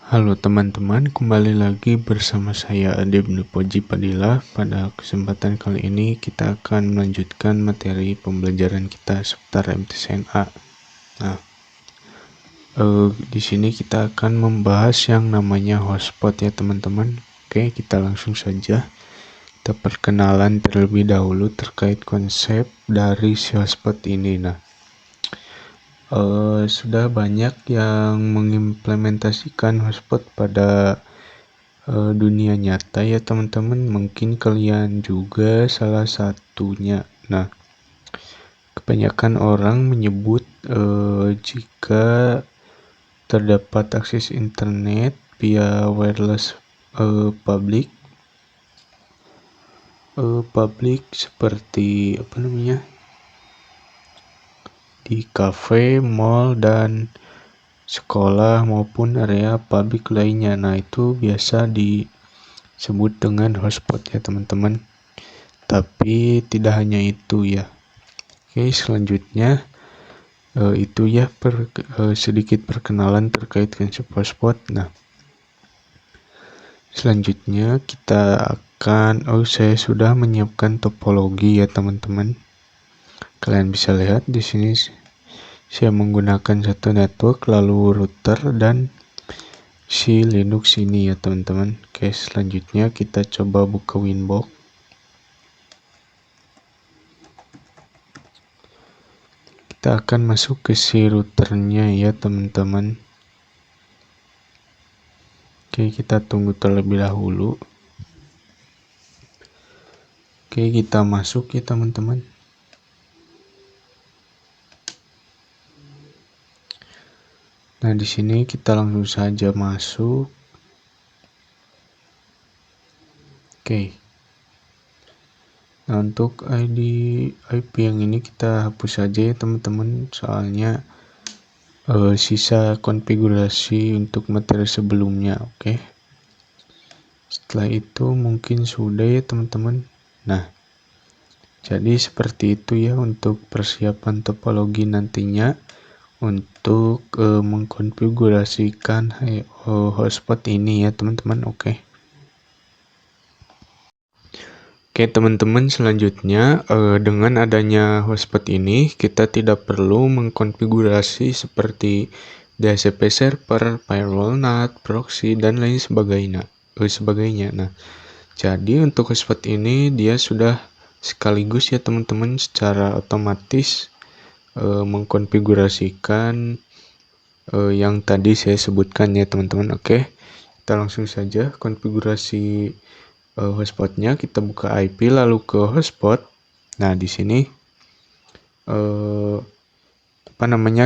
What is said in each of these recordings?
Halo teman-teman, kembali lagi bersama saya Ade Puji Padilla. Pada kesempatan kali ini kita akan melanjutkan materi pembelajaran kita seputar MTSNA. Nah, di sini kita akan membahas yang namanya hotspot ya teman-teman. Oke, kita langsung saja. Kita perkenalan terlebih dahulu terkait konsep dari si hotspot ini. Nah, sudah banyak yang mengimplementasikan hotspot pada dunia nyata ya teman-teman. Mungkin kalian juga salah satunya. Nah, kebanyakan orang menyebut jika terdapat akses internet via wireless public seperti di cafe, mall, dan sekolah maupun area publik lainnya. Nah, itu biasa disebut dengan hotspot ya teman-teman. Tapi tidak hanya itu ya. Oke, selanjutnya itu ya sedikit perkenalan terkait konsep hotspot. Nah, selanjutnya kita akan saya sudah menyiapkan topologi ya teman-teman. Kalian bisa lihat di sini saya menggunakan satu network, lalu router dan si Linux ini ya teman-teman. Oke, selanjutnya kita coba buka Winbox. Kita akan masuk ke si routernya ya teman-teman. Oke, kita tunggu terlebih dahulu. Oke, kita masuk ya teman-teman. Nah, di sini kita langsung saja masuk. Oke. Nah, untuk ID IP yang ini kita hapus saja ya teman-teman, soalnya sisa konfigurasi untuk materi sebelumnya. Oke. Setelah itu mungkin sudah ya teman-teman. Nah, jadi seperti itu ya untuk persiapan topologi nantinya untuk mengkonfigurasikan hotspot ini ya teman-teman. Oke, teman-teman, selanjutnya dengan adanya hotspot ini kita tidak perlu mengkonfigurasi seperti DHCP server, firewall NAT, proxy, dan lain sebagainya. Nah, jadi untuk hotspot ini dia sudah sekaligus ya teman-teman secara otomatis mengkonfigurasikan yang tadi saya sebutkan ya teman-teman. Oke, kita langsung saja konfigurasi hotspotnya. Kita buka IP lalu ke hotspot. Nah, di sini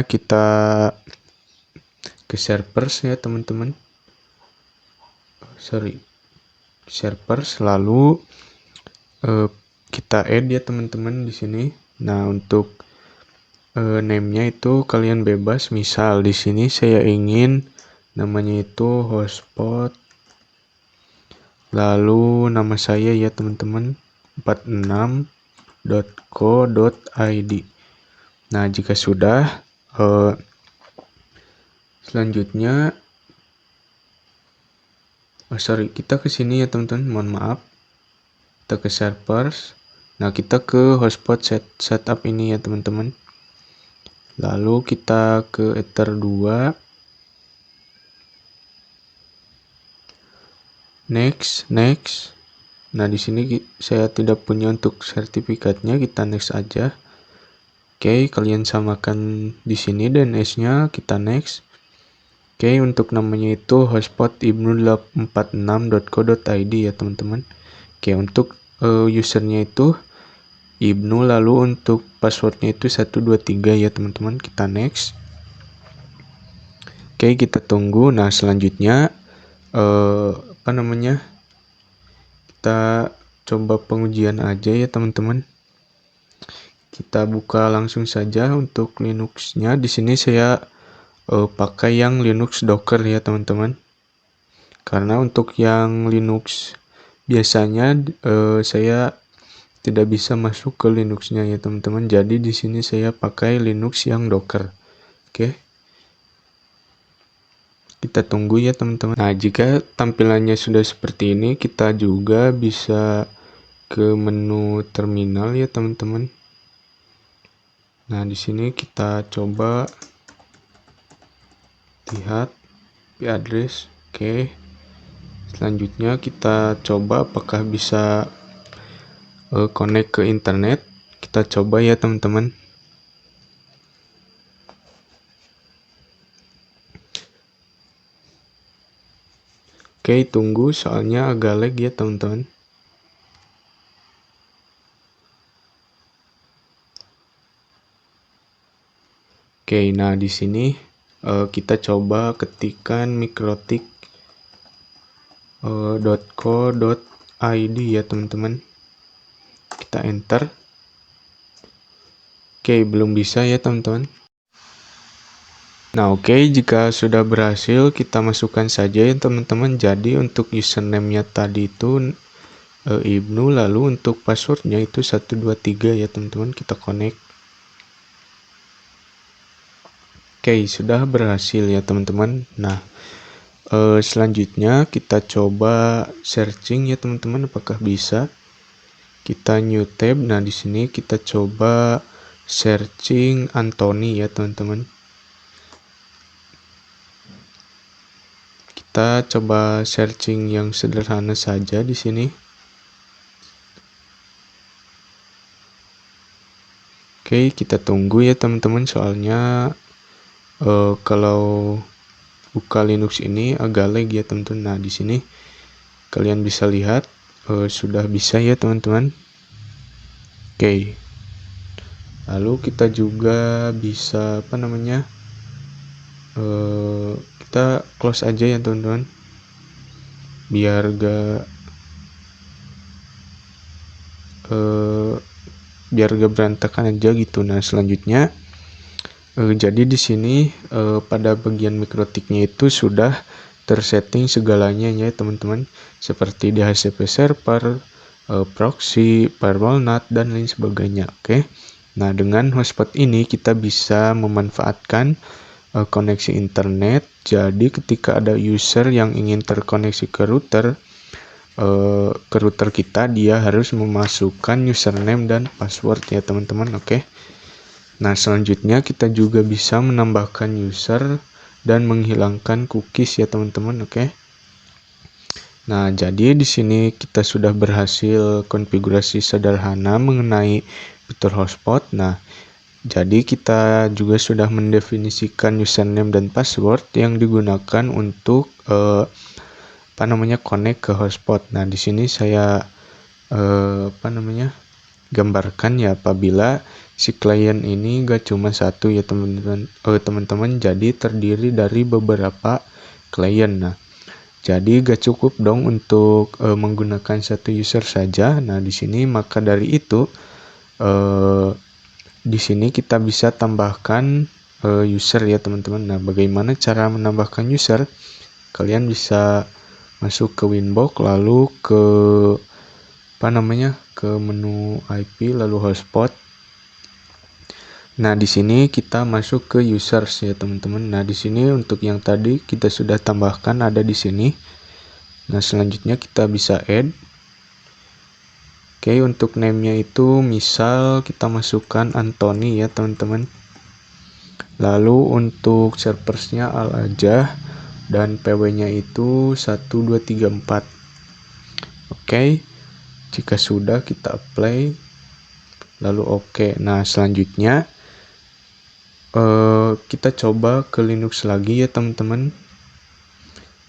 kita ke servers ya teman-teman. Servers, lalu kita add ya teman-teman di sini. Nah, untuk name-nya itu kalian bebas. Misal di sini saya ingin namanya itu hotspot, lalu nama saya ya teman-teman 46.co.id. Nah, jika sudah selanjutnya kita ke sini ya teman-teman, mohon maaf, kita ke servers. Nah, kita ke hotspot setup ini ya teman-teman, lalu kita ke ether 2, next. Nah, di sini saya tidak punya untuk sertifikatnya, kita next aja. Oke, kalian samakan di sini DNS-nya, kita next. Oke, untuk namanya itu hotspot ibnu46.co.id ya teman-teman. Oke, untuk usernya itu Ibnu, lalu untuk passwordnya itu 123 ya teman-teman, kita next. Oke, kita tunggu. Nah, selanjutnya kita coba pengujian aja ya teman-teman. Kita buka langsung saja untuk Linux-nya. Di sini saya pakai yang Linux Docker ya teman-teman. Karena untuk yang Linux biasanya saya tidak bisa masuk ke Linux-nya ya teman-teman. Jadi di sini saya pakai Linux yang Docker. Oke. kita tunggu ya teman-teman. Nah, jika tampilannya sudah seperti ini, kita juga bisa ke menu terminal ya teman-teman. Nah, di sini kita coba lihat IP address. Oke. Selanjutnya kita coba apakah bisa connect ke internet. Kita coba ya teman-teman. Oke, tunggu soalnya agak lag ya teman-teman. Oke, nah di sini kita coba ketikkan mikrotik.co.id ya teman-teman. Kita enter. Oke, belum bisa ya teman-teman. Nah, oke, jika sudah berhasil kita masukkan saja ya teman-teman. Jadi untuk username-nya tadi itu Ibnu, lalu untuk passwordnya itu 123 ya teman-teman. Kita connect. Oke, sudah berhasil ya teman-teman. Nah, selanjutnya kita coba searching ya teman-teman, apakah bisa. Kita new tab. Nah, di sini kita coba searching Anthony ya teman-teman. Kita coba searching yang sederhana saja di sini. Oke, kita tunggu ya teman-teman, soalnya kalau buka Linux ini agak lag ya teman-teman. Nah, di sini kalian bisa lihat sudah bisa ya teman-teman. Oke. Lalu kita juga bisa kita close aja ya teman-teman, biar gak berantakan aja gitu. Nah, selanjutnya jadi di sini pada bagian mikrotiknya itu sudah tersetting segalanya ya teman-teman, seperti DHCP server, proxy, firewall NAT, dan lain sebagainya. Oke. Nah, dengan hotspot ini kita bisa memanfaatkan koneksi internet. Jadi ketika ada user yang ingin terkoneksi ke router kita, dia harus memasukkan username dan password ya teman-teman. Oke. Nah, selanjutnya kita juga bisa menambahkan user dan menghilangkan cookies ya teman-teman. Oke. Nah, jadi di sini kita sudah berhasil konfigurasi sederhana mengenai fitur hotspot. Nah, jadi kita juga sudah mendefinisikan username dan password yang digunakan untuk connect ke hotspot. Nah, di sini saya gambarkan ya, apabila si klien ini gak cuma satu ya teman-teman, jadi terdiri dari beberapa klien. Nah, jadi gak cukup dong untuk menggunakan satu user saja. Nah, di sini maka dari itu di sini kita bisa tambahkan user ya teman-teman. Nah, bagaimana cara menambahkan user? Kalian bisa masuk ke Winbox, lalu ke ke menu IP, lalu hotspot. Nah, di sini kita masuk ke users ya teman-teman. Nah, di sini untuk yang tadi kita sudah tambahkan ada di sini. Nah, selanjutnya kita bisa add. Oke, untuk name-nya itu misal kita masukkan Anthony ya teman-teman. Lalu untuk serversnya Al aja, dan PW-nya itu 1234. Oke, jika sudah kita apply, lalu oke. Nah, selanjutnya kita coba ke Linux lagi ya teman-teman.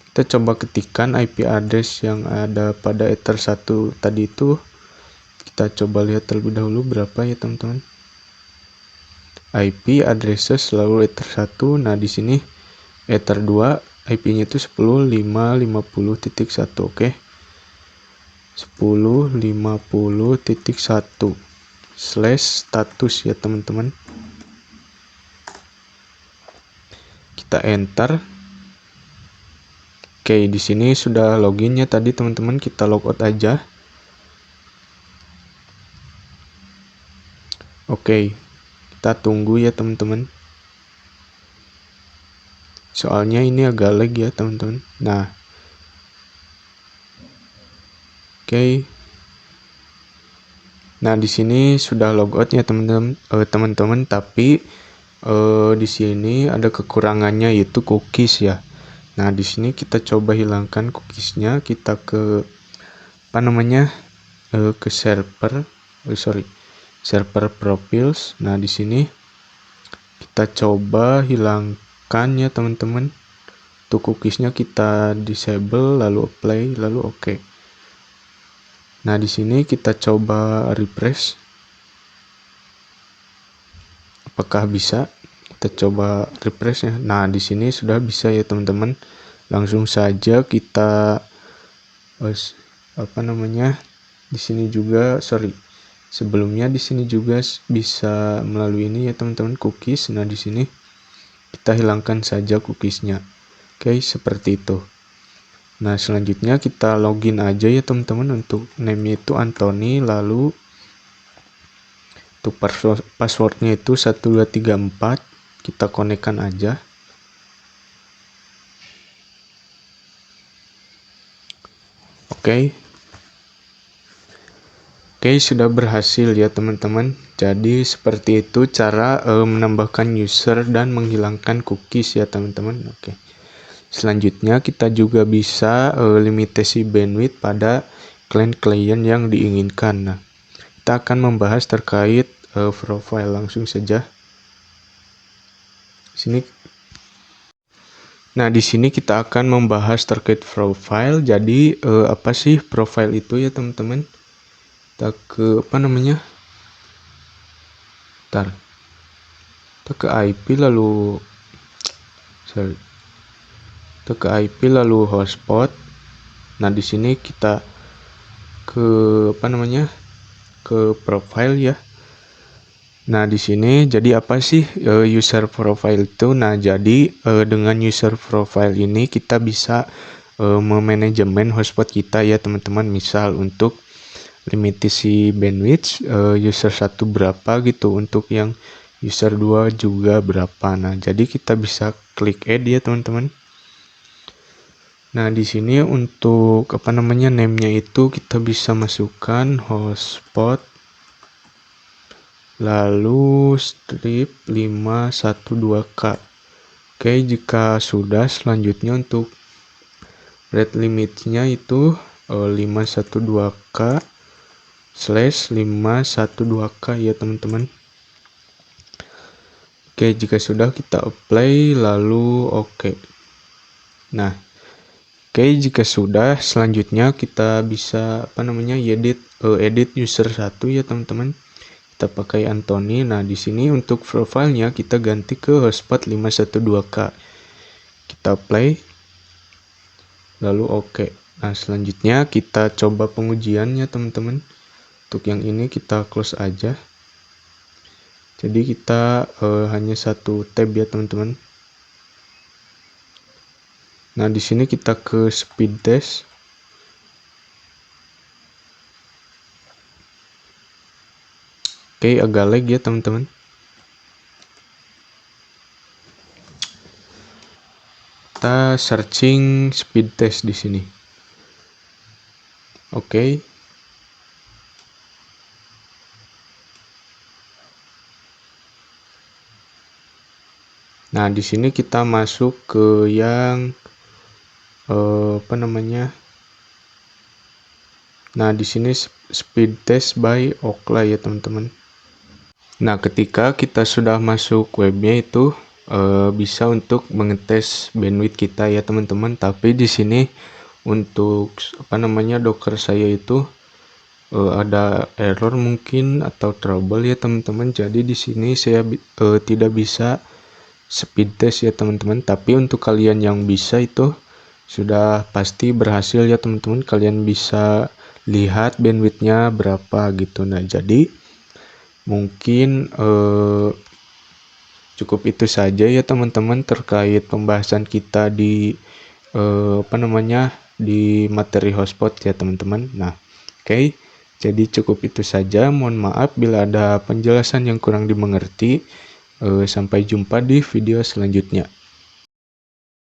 Kita coba ketikkan IP address yang ada pada Ether 1 tadi itu. Kita coba lihat terlebih dahulu berapa ya teman-teman. IP addresses lalu Ether 1. Nah, di sini Ether 2 IP-nya itu 10.550.1. Oke. 10.50.1/status ya teman-teman. Kita enter. Oke, di sini sudah login ya tadi teman-teman, kita logout aja. Oke, kita tunggu ya teman-teman. soalnya ini agak lag ya teman-teman. Nah, oke. Nah, di sini sudah logout ya teman-teman, tapi di sini ada kekurangannya yaitu cookies ya. Nah, di sini kita coba hilangkan cookiesnya, kita ke ke server profiles. Nah, di sini kita coba hilangkan ya teman-teman. Untuk cookiesnya kita disable, lalu apply, lalu oke. Nah, di sini kita coba refresh. Apakah bisa? Kita coba refresh ya. Nah, di sini sudah bisa ya teman-teman. Langsung saja kita di sini juga sebelumnya di sini juga bisa melalui ini ya teman-teman, cookies. Nah, di sini kita hilangkan saja cookiesnya. Oke, seperti itu. Nah, selanjutnya kita login aja ya teman-teman. Untuk name-nya itu Anthony, lalu untuk passwordnya itu 1234. Kita konekkan aja. Oke, sudah berhasil ya teman-teman. Jadi seperti itu cara menambahkan user dan menghilangkan cookies ya teman-teman. Oke. Selanjutnya kita juga bisa limitasi bandwidth pada klien-klien yang diinginkan. Nah, kita akan membahas terkait profile langsung saja. Nah, di sini kita akan membahas terkait profile. Jadi apa sih profile itu ya teman-teman? Kita ke Kita ke IP lalu hotspot. Nah, di sini kita ke ke profile ya. Nah, di sini jadi apa sih user profile itu? Nah, jadi dengan user profile ini kita bisa memanajemen hotspot kita ya teman-teman. Misal untuk limitasi bandwidth user 1 berapa gitu, untuk yang user 2 juga berapa. Nah, jadi kita bisa klik add ya teman-teman. Nah, di sini untuk name-nya itu kita bisa masukkan hotspot lalu strip 512K. Oke, jika sudah, selanjutnya untuk rate limitnya itu 512K / 512K ya teman-teman. Oke, jika sudah kita apply lalu oke. Nah, oke, jika sudah, selanjutnya kita bisa edit user 1 ya teman-teman. Kita pakai Anthony. Nah, di sini untuk profilnya kita ganti ke hotspot 512K. Kita play lalu oke. Nah, selanjutnya kita coba pengujiannya teman-teman. Untuk yang ini kita close aja. Jadi kita hanya satu tab ya teman-teman. Nah, di sini kita ke speed test. Oke, agak lag ya teman-teman. Kita searching speed test di sini. Oke. Nah, di sini kita masuk ke yang Nah, di sini speed test by Ookla ya teman-teman. Nah, ketika kita sudah masuk webnya itu bisa untuk mengetes bandwidth kita ya teman-teman. Tapi di sini untuk Docker saya itu ada error mungkin atau trouble ya teman-teman. Jadi di sini saya tidak bisa speed test ya teman-teman. Tapi untuk kalian yang bisa itu sudah pasti berhasil ya teman-teman. Kalian bisa lihat bandwidthnya berapa gitu. Nah, jadi mungkin cukup itu saja ya teman-teman terkait pembahasan kita di di materi hotspot ya teman-teman. Nah, oke. Jadi cukup itu saja. Mohon maaf bila ada penjelasan yang kurang dimengerti. Sampai jumpa di video selanjutnya.